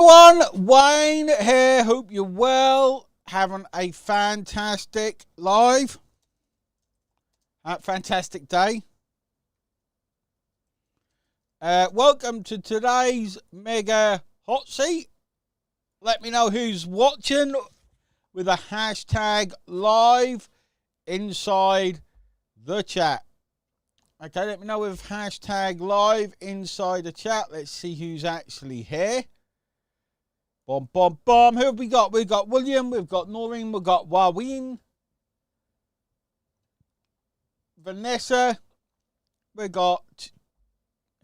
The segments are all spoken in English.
Everyone, Wayne here. Hope you're well. Having a fantastic fantastic day. Welcome to today's Mega Hotseat. Let me know who's watching with a hashtag live inside the chat. Okay, let me know with hashtag live inside the chat. Let's see who's actually here. Who have we got? We've got William, we've got Noreen, we've got Waween, Vanessa, we got,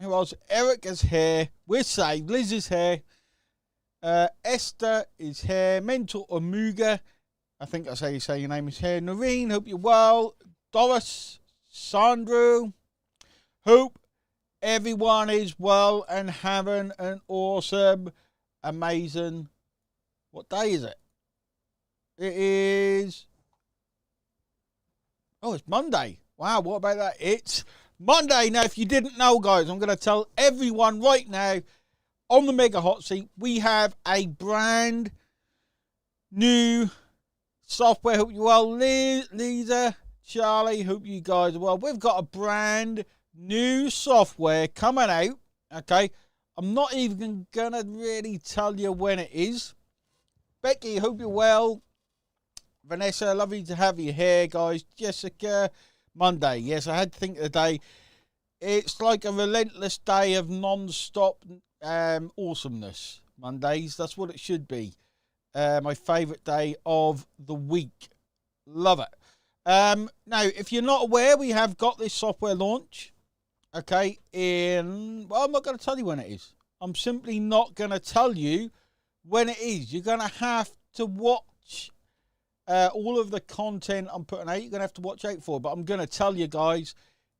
who else? Eric is here, we're saved, Liz is here, Esther is here, Mental Amuga, I think that's how you say your name, is here, Noreen, hope you're well, Doris, Sandro, hope everyone is well and having an awesome, amazing, what day is it? It is, oh, it's Monday. Wow, what about that? It's Monday. Now, if you didn't know, guys, I'm going to tell everyone right now on the Mega Hotseat, we have a brand new software. Hope you well. Lisa, Charlie, hope you guys are well. We've got a brand new software coming out, okay? I'm not even going to really tell you when it is. Becky, hope you're well. Vanessa, lovely to have you here, guys. Jessica, Monday. Yes, I had to think of the day. It's like a relentless day of non-stop awesomeness. Mondays, that's what it should be. My favourite day of the week. Love it. Now, if you're not aware, we have got this software launch. Okay, well, I'm not going to tell you when it is. I'm simply not going to tell you when it is. You're going to have to watch all of the content I'm putting out. You're going to have to watch out for. But I'm going to tell you guys,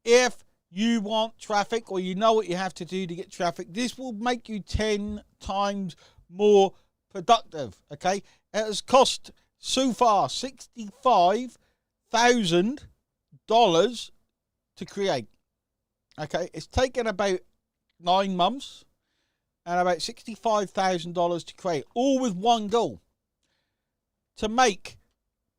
if you want traffic or you know what you have to do to get traffic, this will make you 10 times more productive. Okay, it has cost so far $65,000 to create. Okay, it's taken about 9 months and about $65,000 to create, all with one goal: to make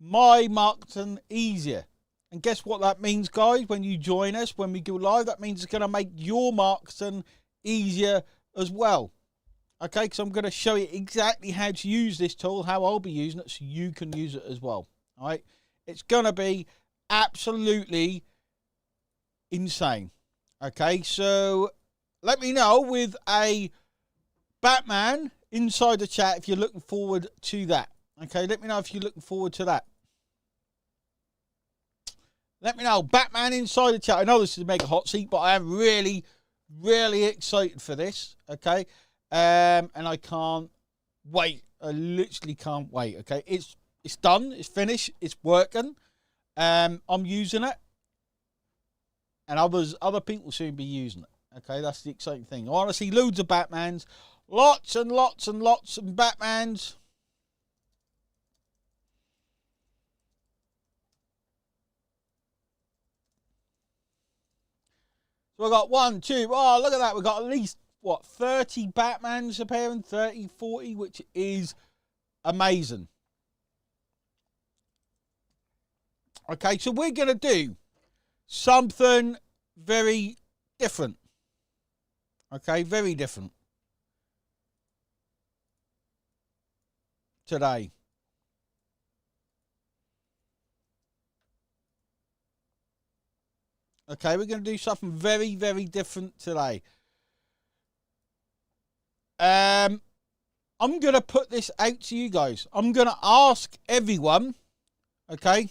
my marketing easier. And guess what that means, guys? When you join us, when we go live, that means it's going to make your marketing easier as well. Okay, because I'm going to show you exactly how to use this tool, how I'll be using it, so you can use it as well. All right, it's going to be absolutely insane. Okay, so let me know with a Batman inside the chat if you're looking forward to that. Okay, let me know if you're looking forward to that. Let me know, Batman inside the chat. I know this is a Mega Hotseat, but I am really, really excited for this. Okay, and I can't wait. I literally can't wait. Okay, it's done. It's finished. It's working. I'm using it. And other people soon be using it. Okay, that's the exciting thing. I want to see loads of Batmans. Lots and lots and lots of Batmans. So we've got 1, 2. Oh, look at that. We've got at least, what, 30 Batmans appearing? 30, 40, which is amazing. Okay, so we're going to do something very different. Okay, very different today. Okay, we're going to do something very, very different today. I'm going to put this out to you guys. I'm going to ask everyone, okay?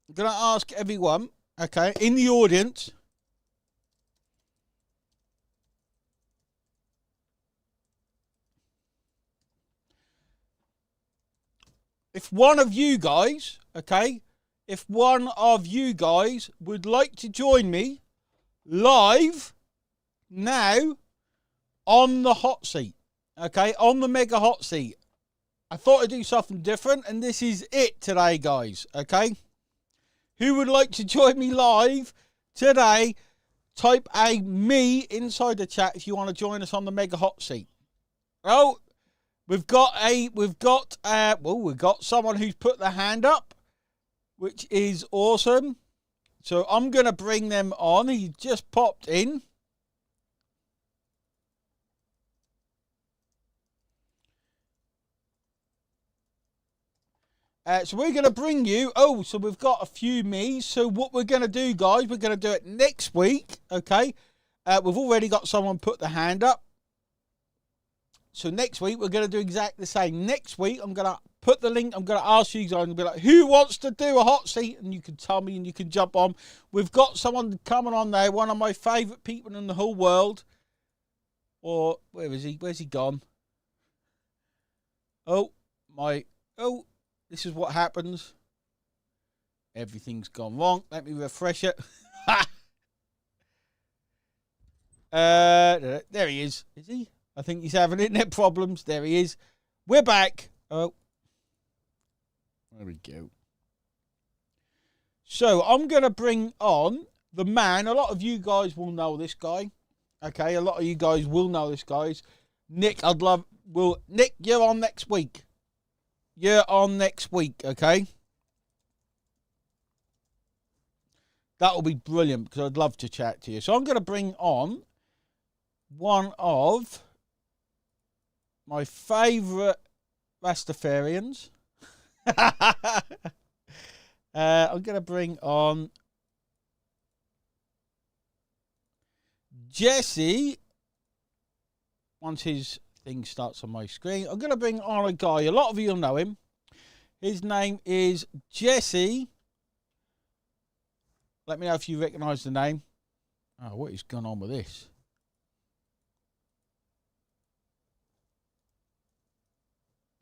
I'm going to ask everyone, okay, in the audience, if one of you guys, okay, if one of you guys would like to join me live now on the hot seat, okay, on the Mega Hotseat. I thought I'd do something different, and this is it today, guys, okay? who would like to join me live today, type a me inside the chat if you want to join us on the Mega Hot Seat. Oh, we've got someone who's put their hand up, which is awesome. So I'm going to bring them on. He just popped in. So we're going to bring you... Oh, so we've got a few me's. So what we're going to do, guys, we're going to do it next week, okay? We've already got someone put the hand up. So next week, we're going to do exactly the same. Next week, I'm going to put the link. I'm going to ask you guys and be like, who wants to do a hot seat? And you can tell me and you can jump on. We've got someone coming on there, one of my favourite people in the whole world. Or, where is he? Where's he gone? Oh, this is what happens. Everything's gone wrong. Let me refresh it. There he is. Is he? I think he's having internet problems. There he is. We're back. Oh. There we go. So I'm going to bring on the man. A lot of you guys will know this guy. Okay, a lot of you guys will know this guy. Nick, Nick, you're on next week. You're on next week, okay? That will be brilliant because I'd love to chat to you. So I'm going to bring on one of my favourite Rastafarians. I'm going to bring on Jesse. Once his thing starts on my screen, I'm going to bring on a guy. A lot of you will know him. His name is Jesse. Let me know if you recognise the name. Oh, what is going on with this?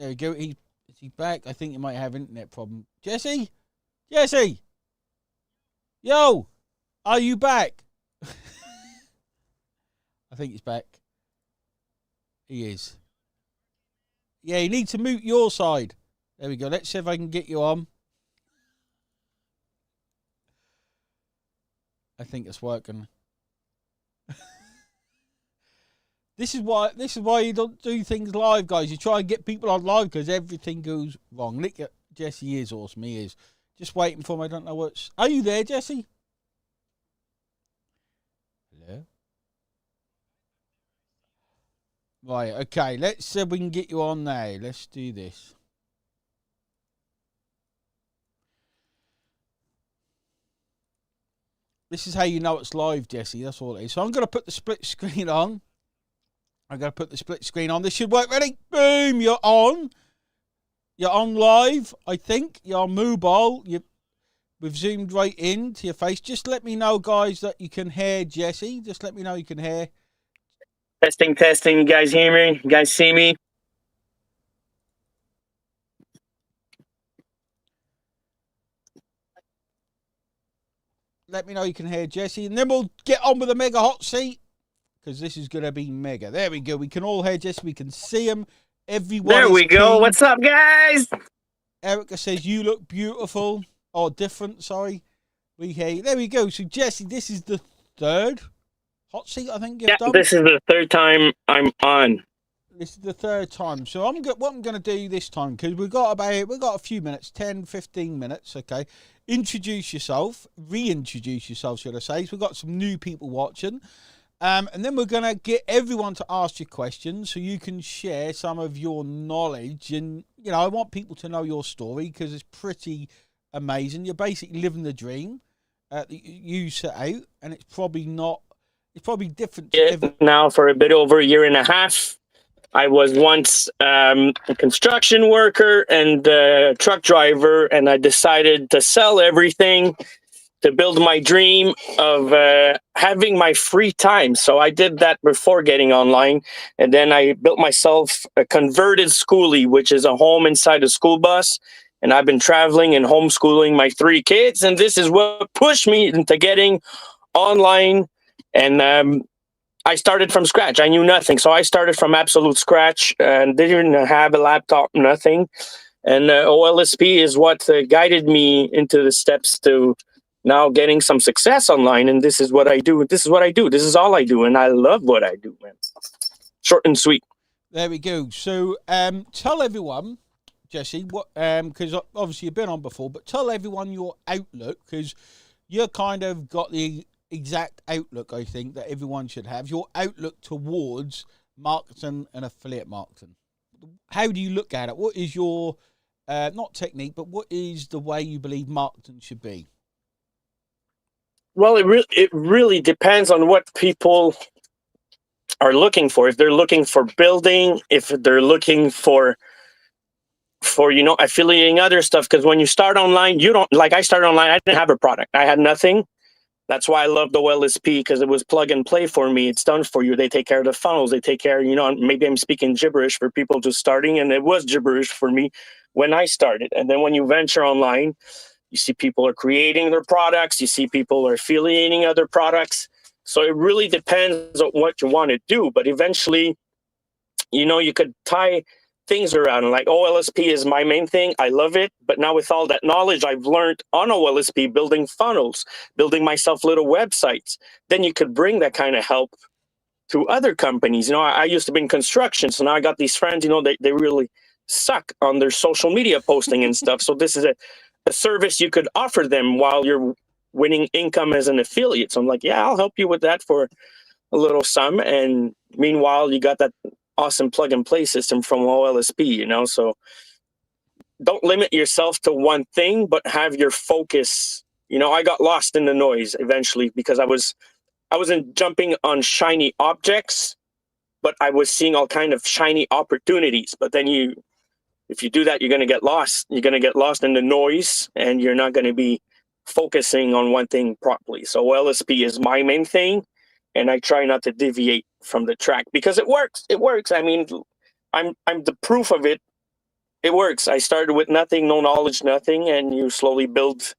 There we go. Is he back? I think he might have internet problem. Jesse? Jesse! Yo! Are you back? I think he's back. He is. Yeah, you need to mute your side. There we go. Let's see if I can get you on. I think it's working. This is why you don't do things live, guys. You try and get people on live because everything goes wrong. Look at Jesse is awesome. He is. Just waiting for him. I don't know what's... Are you there, Jesse? Hello? Right, okay. Let's see if we can get you on now. Let's do this. This is how you know it's live, Jesse. That's all it is. So I'm going to put the split screen on. I'm going to put the split screen on. This should work. Ready? Boom. You're on. You're on live, I think. You're on mobile. We've zoomed right into your face. Just let me know, guys, that you can hear Jesse. Just let me know you can hear. Testing, testing. You guys hear me? You guys see me? Let me know you can hear Jesse. And then we'll get on with the Mega Hot Seat. Because this is going to be mega. There we go. We can all hear Jesse. We can see him. Everyone there we go. keen. What's up, guys? Erica says, you look beautiful. Or different, sorry. We hear you. There we go. So, Jesse, this is the third hot seat, I think you've done. This is the third time I'm on. This is the third time. So, what I'm going to do this time, because we've got a few minutes, 10, 15 minutes, okay? Introduce yourself. Reintroduce yourself, should I say. So, we've got some new people watching. And then we're going to get everyone to ask you questions so you can share some of your knowledge. And, you know, I want people to know your story because it's pretty amazing. You're basically living the dream that you set out. And it's probably different. Now for a bit over a year and a half. I was once a construction worker and a truck driver. And I decided to sell everything to build my dream of having my free time. So I did that before getting online. And then I built myself a converted schoolie, which is a home inside a school bus. And I've been traveling and homeschooling my 3 kids. And this is what pushed me into getting online. And I started from scratch. I knew nothing. So I started from absolute scratch and didn't even have a laptop, nothing. And OLSP is what guided me into the steps to now getting some success online. And this is what I do. This is what I do. This is all I do. And I love what I do, man. Short and sweet. There we go. So tell everyone, Jesse, what because obviously you've been on before, but tell everyone your outlook, because you kind of got the exact outlook, I think, that everyone should have. Your outlook towards marketing and affiliate marketing. How do you look at it? What is your, not technique, but what is the way you believe marketing should be? Well, it really depends on what people are looking for. If they're looking for building, if they're looking for affiliating other stuff, because when you start online, you don't, like I started online, I didn't have a product, I had nothing. That's why I love the OLSP, because it was plug and play for me. It's done for you. They take care of the funnels. They take care, maybe I'm speaking gibberish for people just starting, and it was gibberish for me when I started. And then when you venture online, you see people are creating their products. You see people are affiliating other products. So it really depends on what you want to do. But eventually, you could tie things around. Like OLSP is my main thing. I love it. But now with all that knowledge I've learned on OLSP, building funnels, building myself little websites, then you could bring that kind of help to other companies. I used to be in construction. So now I got these friends, they really suck on their social media posting and stuff. So this is a service you could offer them while you're winning income as an affiliate. So I'm like, yeah, I'll help you with that for a little sum. And meanwhile, you got that awesome plug and play system from OLSP, so don't limit yourself to one thing, but have your focus. I got lost in the noise eventually because I wasn't jumping on shiny objects, but I was seeing all kind of shiny opportunities. But then if you do that, you're going to get lost. You're going to get lost in the noise, and you're not going to be focusing on one thing properly. So OLSP is my main thing, and I try not to deviate from the track because it works. It works. I mean, I'm the proof of it. It works. I started with nothing, no knowledge, nothing, and you slowly build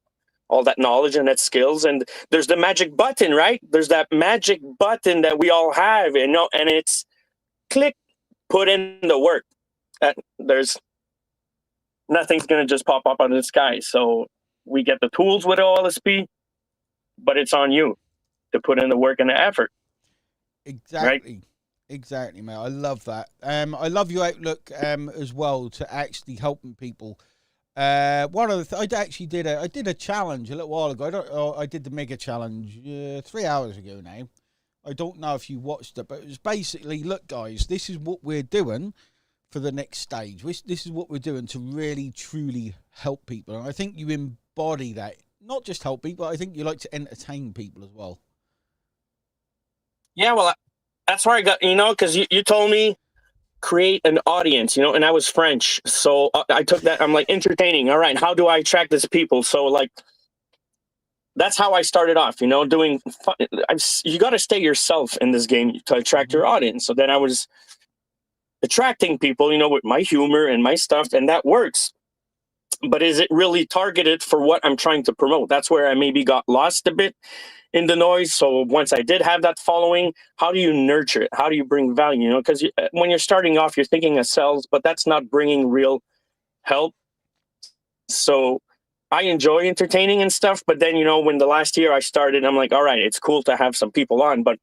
all that knowledge and that skills. And there's the magic button, right? There's that magic button that we all have, and it's click, put in the work. There's nothing's going to just pop up out of the sky. So we get the tools with OLSP, but it's on you to put in the work and the effort. Exactly. Right? Exactly, mate. I love that. I love your outlook as well to actually helping people. One of the I did a challenge a little while ago. I did the Mega Challenge 3 hours ago now. I don't know if you watched it, but it was basically, look, guys, this is what we're doing for the next stage. This is what we're doing to really, truly help people. And I think you embody that. Not just help people, I think you like to entertain people as well. Yeah, well, that's where I got, because you told me create an audience, and I was French. So I took that. I'm like, entertaining. All right, how do I attract these people? So like, that's how I started off, doing fun. You got to stay yourself in this game to attract your audience. So then I was attracting people, with my humor and my stuff, and that works. But is it really targeted for what I'm trying to promote? That's where I maybe got lost a bit in the noise. So once I did have that following, how do you nurture it? How do you bring value? Because when you're starting off, you're thinking of sales, but that's not bringing real help. So I enjoy entertaining and stuff. But then, when the last year I started, I'm like, all right, it's cool to have some people on, but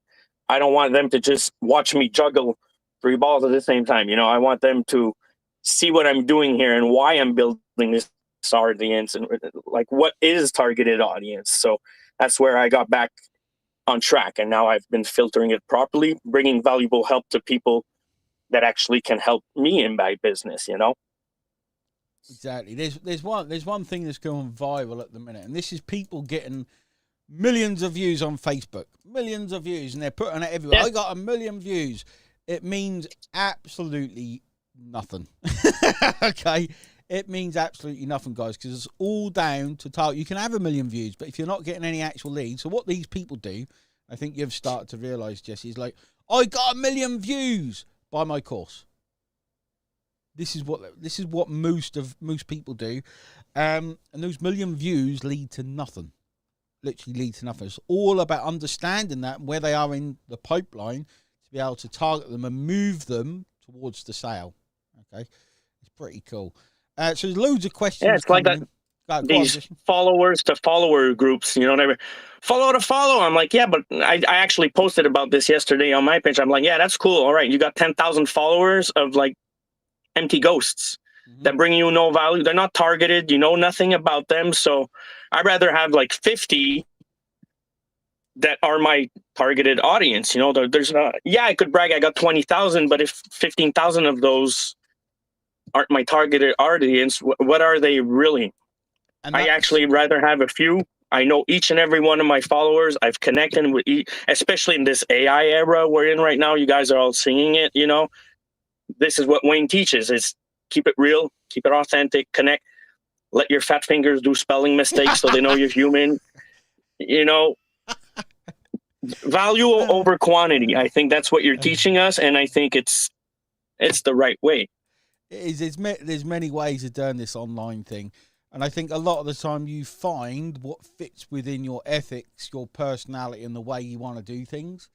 I don't want them to just watch me juggle 3 balls at the same time. I want them to see what I'm doing here and why I'm building this audience and like what is targeted audience. So that's where I got back on track, and now I've been filtering it properly, bringing valuable help to people that actually can help me in my business. Exactly. There's one thing that's going viral at the minute, and this is people getting millions of views on Facebook, millions of views, and they're putting it everywhere. Yeah. I got 1 million views. It means absolutely nothing. Okay. It means absolutely nothing, guys, because it's all down to target. You can have 1 million views, but if you're not getting any actual leads, so what these people do, I think you've started to realise, Jesse, is like, I got 1 million views by my course. This is what most people do, and those 1 million views lead to nothing. Literally lead to nothing. It's all about understanding that where they are in the pipeline to be able to target them and move them towards the sale. Okay, it's pretty cool. So there's loads of questions. Yeah, it's like that. These followers to follower groups, you know, never follow to follow. I'm like, yeah, but I actually posted about this yesterday on my page. I'm like, yeah, that's cool. All right, you got 10,000 followers of like empty ghosts that bring you no value. They're not targeted. You know nothing about them. So I'd rather have like 50 that are my targeted audience. You know, there's not. Yeah, I could brag I got 20,000, but if 15,000 of those aren't my targeted audience, what are they really? And I actually rather have a few. I know each and every one of my followers. I've connected with especially in this AI era we're in right now. You guys are all seeing it, you know. This is what Wayne teaches, is keep it real, keep it authentic, connect. Let your fat fingers do spelling mistakes so they know you're human. You know, value over quantity. I think that's what you're teaching us, and I think it's the right way. There's many ways of doing this online thing. And I think a lot of the time you find what fits within your ethics, your personality, and the way you want to do things.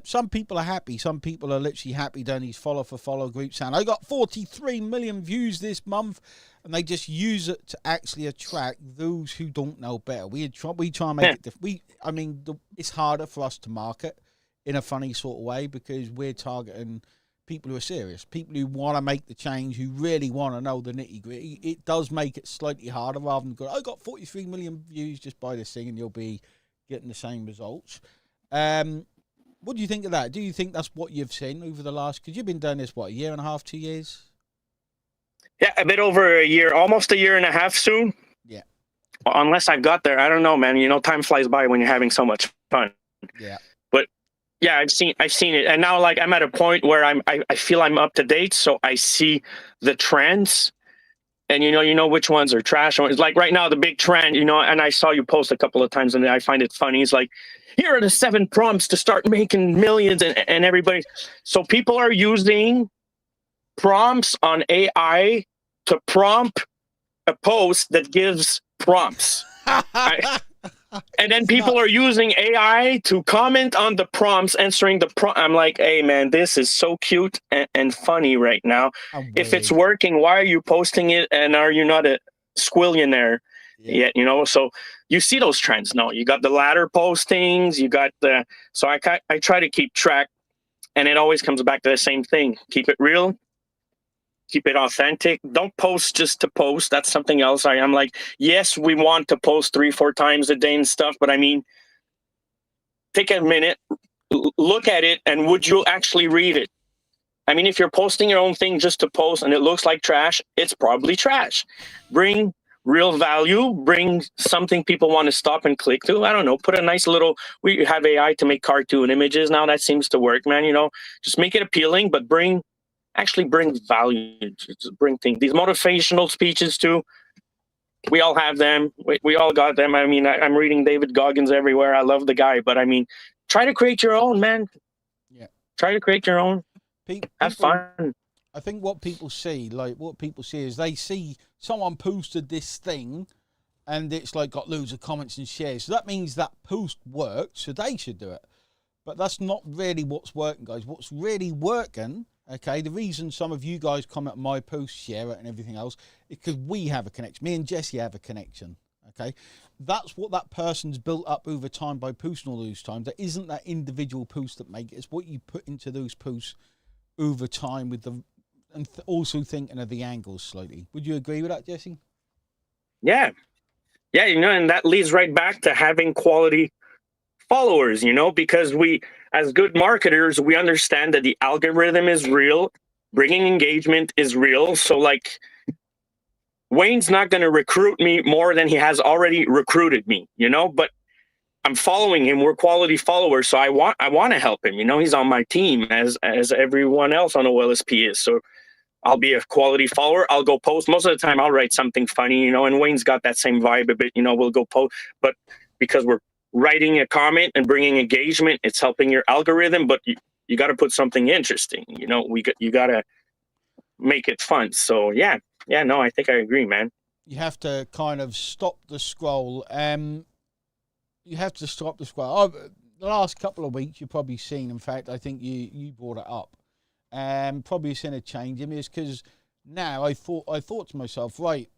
Some people are happy. Some people are literally happy doing these follow groups. And I got 43 million views this month, and they just use it to actually attract those who don't know better. We try and make it different. It's harder for us to market in a funny sort of way because we're targeting people who are serious, people who want to make the change, who really want to know the nitty gritty. It does make it slightly harder rather than go, I got 43 million views just by this thing and you'll be getting the same results. What do you think of that? Do you think that's what you've seen over the last, because you've been doing this, what, a year and a half, 2 years? Yeah, a bit over a year, almost a year and a half soon. Yeah. Unless I've got there. I don't know, man. You know, time flies by when you're having so much fun. Yeah. Yeah, I've seen it, and now like I'm at a point where I feel I'm up to date, so I see the trends, and you know which ones are trash. It's like right now the big trend, you know, and I saw you post a couple of times, and I find it funny. It's like, here are the 7 prompts to start making millions, and everybody. So people are using prompts on AI to prompt a post that gives prompts. And then people are using AI to comment on the prompts, answering the prompt. I'm like, hey, man, this is so cute and funny right now. If it's working, why are you posting it? And are you not a squillionaire yet? You know, so you see those trends. No, you got the ladder postings. You got the. So I try to keep track, and it always comes back to the same thing. Keep it real. Keep it authentic. Don't post just to post. That's something else. I'm like, yes, we want to post 3-4 times a day and stuff, but I mean, take a minute, look at it, and would you actually read it? I mean, if you're posting your own thing just to post and it looks like trash, it's probably trash. Bring real value, bring something people want to stop and click to. I don't know, put a nice little, we have AI to make cartoon images now. That seems to work, man. You know, just make it appealing, but bring value, bring things. These motivational speeches too, we all have them. We all got them. I mean, I'm reading David Goggins everywhere. I love the guy, but I mean, try to create your own, man. Yeah. Try to create your own. Have fun. I think what people see is they see someone posted this thing and it's like got loads of comments and shares. So that means that post worked, so they should do it. But that's not really what's working, guys. What's really working, okay, the reason some of you guys comment on my post, share it and everything else, is because we have a connection. Me and Jesse have a connection, okay? That's what that person's built up over time by posting all those times. There isn't that individual post that make it. It's what you put into those posts over time with the, and also thinking of the angles slightly. Would you agree with that, Jesse? Yeah. Yeah, you know, and that leads right back to having quality followers, you know, because we, as good marketers, we understand that the algorithm is real, bringing engagement is real. So like, Wayne's not going to recruit me more than he has already recruited me, you know, but I'm following him. We're quality followers. So I want to help him. You know, he's on my team as everyone else on OLSP is. So I'll be a quality follower. I'll go post. Most of the time I'll write something funny, you know, and Wayne's got that same vibe a bit, you know, we'll go post, but because we're writing a comment and bringing engagement, it's helping your algorithm, but you got to put something interesting, you know, you got to make it fun. So yeah, no, I think I agree, man. You have to kind of stop the scroll. You have to stop the scroll. The last couple of weeks you've probably seen, in fact, I think you brought it up. Probably seen a change in this because now I thought to myself, right,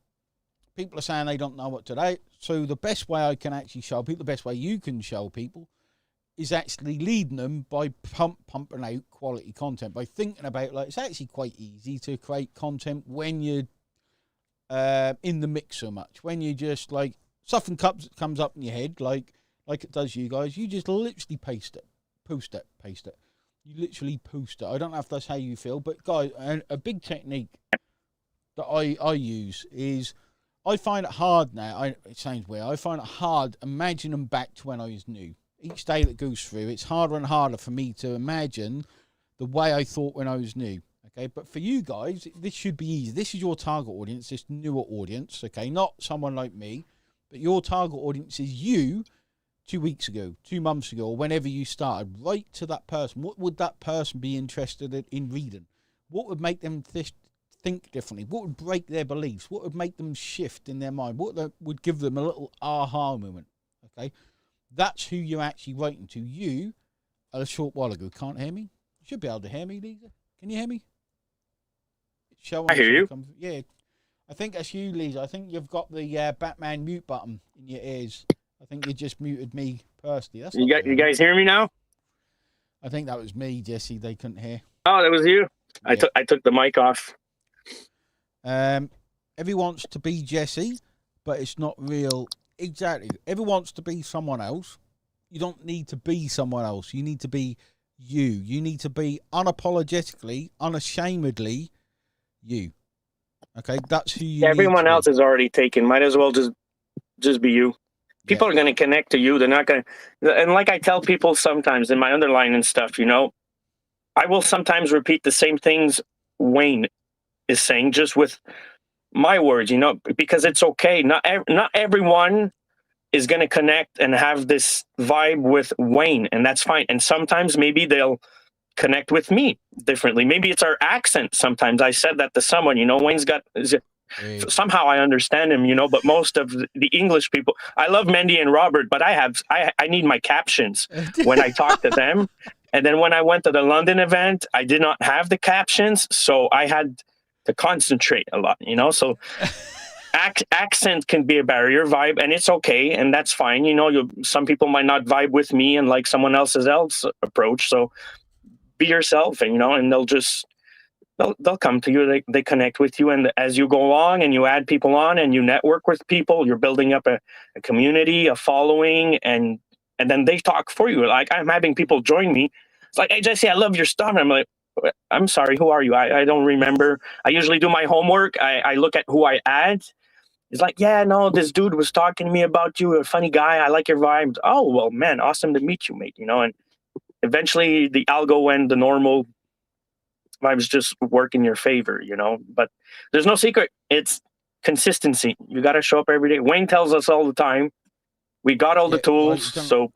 people are saying they don't know what to do. So the best way I can actually show people, the best way you can show people, is actually leading them by pumping out quality content, by thinking about, like, it's actually quite easy to create content when you're in the mix so much. When you just, like, something comes up in your head, like it does you guys, you just literally paste it. You literally post it. I don't know if that's how you feel, but guys, a big technique that I use is, I find it hard now. It sounds weird. I find it hard imagining back to when I was new. Each day that goes through, it's harder and harder for me to imagine the way I thought when I was new. Okay, but for you guys, this should be easy. This is your target audience, this newer audience. Okay, not someone like me, but your target audience is you 2 weeks ago, 2 months ago, or whenever you started. Write to that person. What would that person be interested in reading? What would make them think differently? What would break their beliefs? What would make them shift in their mind? What would give them a little aha moment? Okay, that's who you're actually writing to. You, a short while ago, can't hear me? You should be able to hear me, Lisa. Can you hear me? I hear you. Yeah, I think that's you, Lisa. I think you've got the Batman mute button in your ears. I think you just muted me personally. That's you guys hear me now? I think that was me, Jesse. They couldn't hear. Oh, that was you. Yeah. I took the mic off. Everyone wants to be Jesse, but it's not real. Exactly. Everyone wants to be someone else. You don't need to be someone else. You need to be you. You need to be unapologetically, unashamedly you. Okay, that's who you. Everyone else is already taken. Might as well just be you. People are going to connect to you. They're not going to. And like I tell people sometimes in my underline and stuff, you know, I will sometimes repeat the same things Wayne is saying, just with my words, you know, because it's okay. Not everyone is going to connect and have this vibe with Wayne, and that's fine. And sometimes maybe they'll connect with me differently. Maybe it's our accent. Sometimes I said that to someone, you know, Wayne's got, somehow I understand him, you know, but most of the English people, I love Mendy and Robert, but I need my captions when I talk to them. And then when I went to the London event, I did not have the captions, so I had to concentrate a lot, you know. So accent can be a barrier, vibe, and it's okay, and that's fine. You know, some people might not vibe with me and like someone else's approach. So be yourself, and you know, and they'll come to you. They connect with you, and as you go along and you add people on and you network with people, you're building up a community, a following, and then they talk for you. Like, I'm having people join me. It's like, hey, Jesse, I love your stuff. And I'm like, I'm sorry, who are you? I don't remember. I usually do my homework. I look at who I add. It's like, yeah, no, this dude was talking to me about you. A funny guy. I like your vibe. Oh, well, man, awesome to meet you, mate. You know, and eventually the algo and the normal vibes just work in your favor, you know. But there's no secret. It's consistency. You got to show up every day. Wayne tells us all the time, we got all the tools. So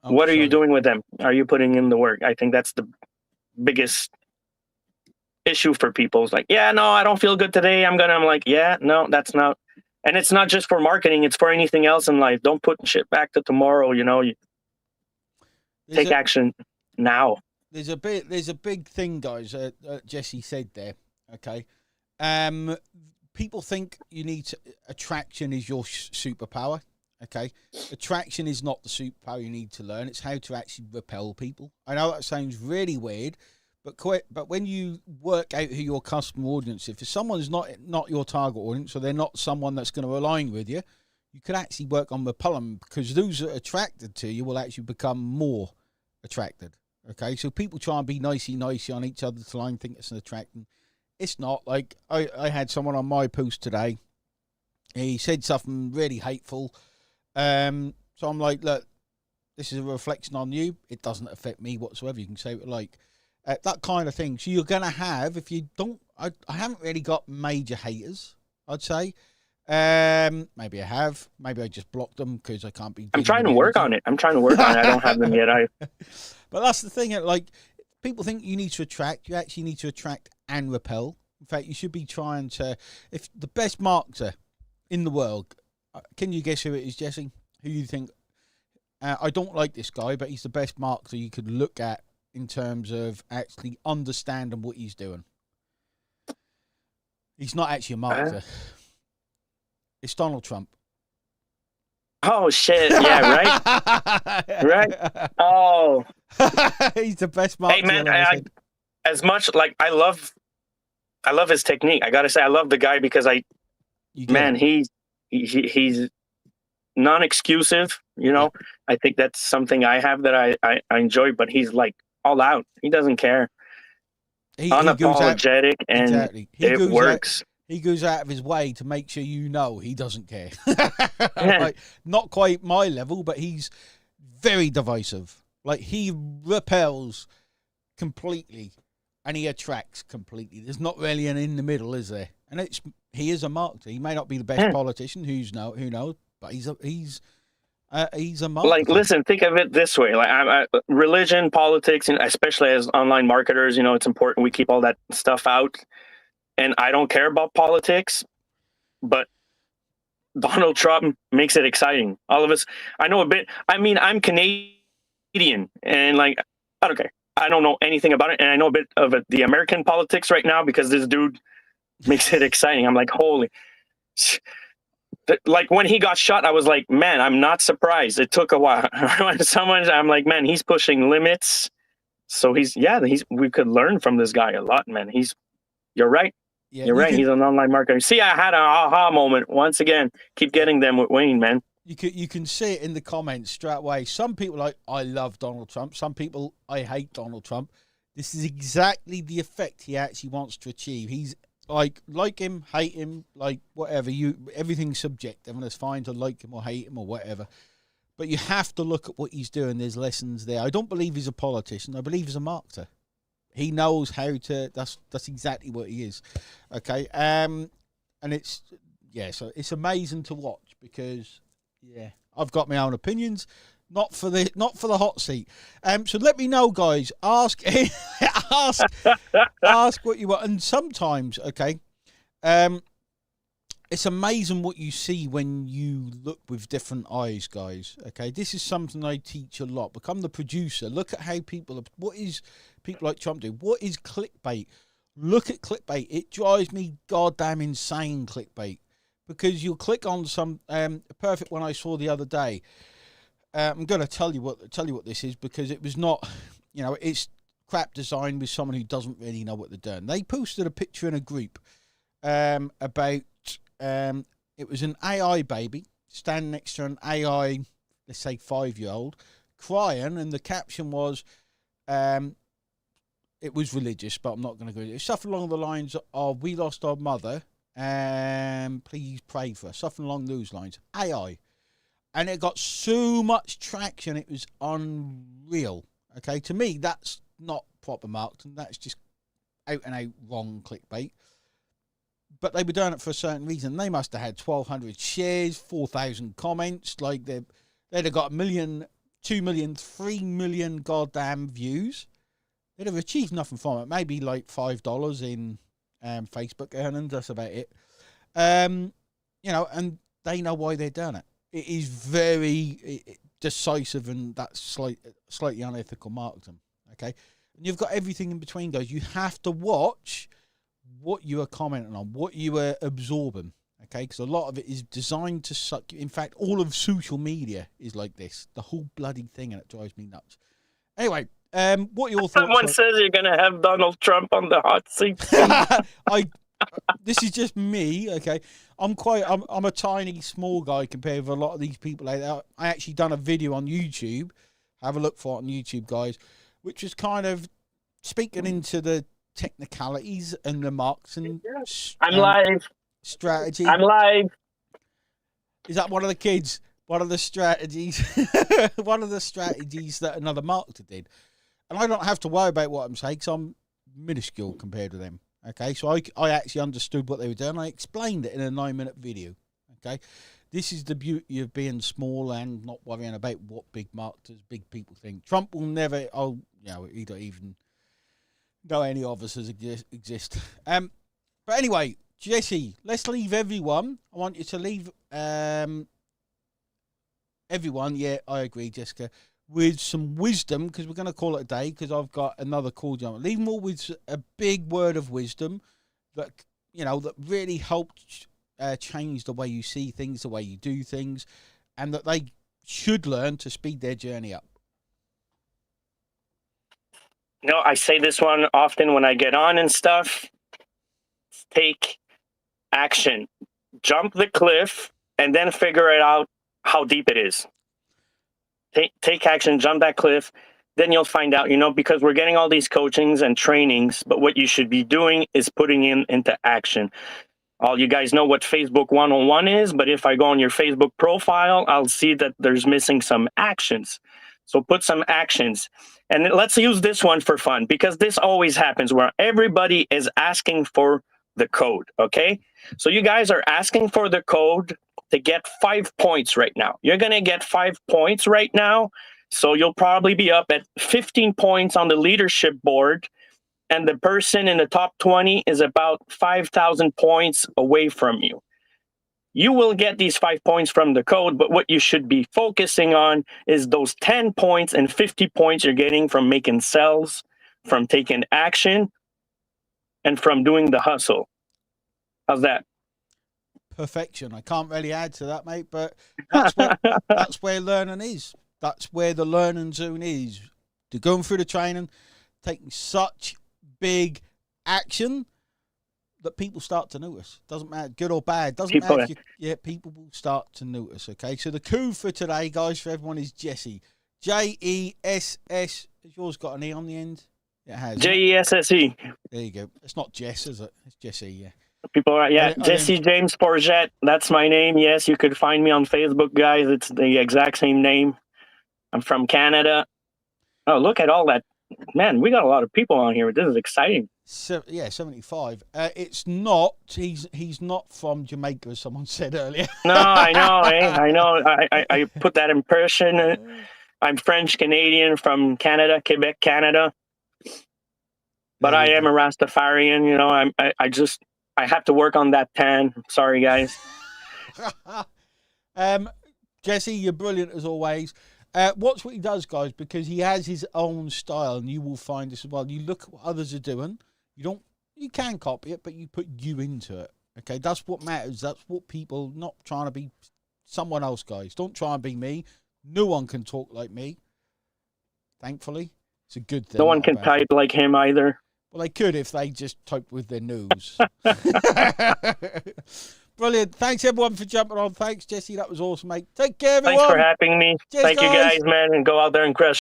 what are you doing with them? Are you putting in the work? I think that's the biggest issue for people. It's like, yeah, no, I don't feel good today. I'm like, yeah, no, that's not. And it's not just for marketing. It's for anything else in life. Don't put shit back to tomorrow. You know, take action now. There's a big thing, guys. Jesse said there. Okay, people think you need attraction is your superpower. Okay, attraction is not the superpower you need to learn. It's how to actually repel people. I know that sounds really weird, but when you work out who your customer audience is, if someone's not your target audience, or they're not someone that's going to align with you, you could actually work on repelling, because those that are attracted to you will actually become more attracted. Okay, so people try and be nicey on each other's line, think it's an attracting. It's not. Like, I had someone on my post today. He said something really hateful. So I'm like, look, this is a reflection on you. It doesn't affect me whatsoever. You can say it like that kind of thing. So you're going to have, if you don't, I haven't really got major haters, I'd say. Maybe I have. Maybe I just blocked them because I can't be. I'm trying to work on it. I don't have them yet. But that's the thing. Like, people think you need to attract. You actually need to attract and repel. In fact, you should be trying to. If the best marketer in the world, can you guess who it is, Jesse? Who you think? I don't like this guy, but he's the best marketer you could look at in terms of actually understanding what he's doing. He's not actually a marketer. It's Donald Trump. Oh shit! Yeah, right, right. Oh, he's the best marketer. hey man, as much like I love his technique. I gotta say, I love the guy because he's non-excusive. You know, I think that's something I have that I enjoy. But he's like all out. He doesn't care. Unapologetic, and exactly. it works. He goes out of his way to make sure you know he doesn't care. Like, not quite my level, but he's very divisive. Like, he repels completely and he attracts completely. There's not really an in the middle, is there? And he is a marketer. He may not be the best politician, who knows, but he's a marketer. Like, listen, think of it this way: like, religion, politics, and especially as online marketers, you know, it's important we keep all that stuff out. And I don't care about politics, but Donald Trump makes it exciting. All of us, I know a bit. I mean, I'm Canadian, and like, I don't care. I don't know anything about it, and I know a bit of the American politics right now because this dude makes it exciting. I'm like, holy. Like, when he got shot, I was like, man, I'm not surprised. It took a while. I'm like, man, he's pushing limits. So we could learn from this guy a lot, man. You're right. Yeah, you're right. He's an online marketer. See, I had an aha moment once again. Keep getting them with Wayne, man. You can see it in the comments straight away. Some people are like, I love Donald Trump. Some people, I hate Donald Trump. This is exactly the effect he actually wants to achieve. He's like him, hate him, like whatever. Everything's subjective, and it's fine to like him or hate him or whatever. But you have to look at what he's doing. There's lessons there. I don't believe he's a politician. I believe he's a marketer. He knows how to. That's exactly what he is. Okay. And so it's amazing to watch because I've got my own opinions. Not for the hot seat. So let me know, guys. Ask what you want. And sometimes, it's amazing what you see when you look with different eyes, guys. Okay, this is something I teach a lot. Become the producer. Look at how what is people like Trump do? What is clickbait? Look at clickbait. It drives me goddamn insane, clickbait, because you'll click on some perfect one I saw the other day. I'm going to tell you what this is because it was not, it's crap design with someone who doesn't really know what they're doing. They posted a picture in a group about. It was an AI baby standing next to an AI, let's say 5-year-old, crying, and the caption was, it was religious, but I'm not going to go. It's something along the lines of, "We lost our mother, and please pray for us." Something along those lines. AI, and it got so much traction, it was unreal. Okay, to me, that's not proper marketing. That's just out and out wrong clickbait. But they were doing it for a certain reason. They must have had 1,200 shares, 4,000 comments. Like they'd have got 1 million, 2 million, 3 million goddamn views. They'd have achieved nothing from it. Maybe like $5 in Facebook earnings. That's about it. And they know why they're doing it. It is very decisive, and that's slightly unethical marketing. Okay, and you've got everything in between, guys. You have to watch what you are commenting on, what you are absorbing, okay? Because a lot of it is designed to suck you. In fact, all of social media is like this, the whole bloody thing, and it drives me nuts. Anyway, what are your thoughts? Someone says you're going to have Donald Trump on the hot seat. This is just me, okay? I'm a tiny, small guy compared with a lot of these people out there. I actually done a video on YouTube. Have a look for it on YouTube, guys, which is kind of speaking into the technicalities and the marks and I'm live strategy. I'm live. Is that one of the kids? One of the strategies one of the strategies that another marketer did. And I don't have to worry about what I'm saying because I'm minuscule compared to them. Okay, so I actually understood what they were doing. I explained it in a 9-minute video. Okay, this is the beauty of being small and not worrying about what big marketers, big people think. Trump will never he don't even know any of us as exist. But anyway, Jesse, let's leave everyone. I want you to leave everyone. Yeah, I agree, Jessica. With some wisdom, because we're going to call it a day, because I've got another call. Leave them all with a big word of wisdom that you know, that really helped change the way you see things, the way you do things, and that they should learn to speed their journey up? No, I say this one often when I get on and stuff. Take action. Jump the cliff and then figure it out how deep it is. Take action, jump that cliff, then you'll find out, because we're getting all these coachings and trainings, but what you should be doing is putting into action. All you guys know what Facebook 101 is, but if I go on your Facebook profile, I'll see that there's missing some actions. So put some actions. And let's use this one for fun, because this always happens where everybody is asking for the code, okay? So you guys are asking for the code to get 5 points right now. You're going to get 5 points right now. So you'll probably be up at 15 points on the leadership board. And the person in the top 20 is about 5,000 points away from you. You will get these 5 points from the code, but what you should be focusing on is those 10 points and 50 points you're getting from making sales, from taking action, and from doing the hustle. How's that? Perfection. I can't really add to that, mate, but that's where learning is. That's where the learning zone is. To going through the training, taking such big action that people start to notice. Doesn't matter, good or bad. Doesn't matter. People will start to notice. Okay, so the code for today, guys, for everyone is Jesse. Jess. Has yours got an E on the end? It has. Jesse. There you go. It's not Jess, is it? It's Jesse. Yeah. People are Jesse James Forget. That's my name. Yes, you could find me on Facebook, guys. It's the exact same name. I'm from Canada. Oh, look at all that. Man, we got a lot of people on here. This is exciting. 75. It's not. He's not from Jamaica, as someone said earlier. No, I know. I know. I put that impression. I'm French Canadian from Canada, Quebec, Canada. But I am a Rastafarian. I have to work on that tan. Sorry, guys. Jesse, you're brilliant as always. Watch what he does, guys, because he has his own style, and you will find this as well. You look at what others are doing. You can copy it, but you put you into it. Okay, that's what matters. That's what people, not trying to be someone else, guys. Don't try and be me. No one can talk like me. Thankfully, it's a good thing. No one can type like him either. Well, they could if they just typed with their nose. Brilliant. Thanks, everyone, for jumping on. Thanks, Jesse. That was awesome, mate. Take care, everyone. Thanks for having me. Cheers, Thank you, guys, man. And go out there and crush.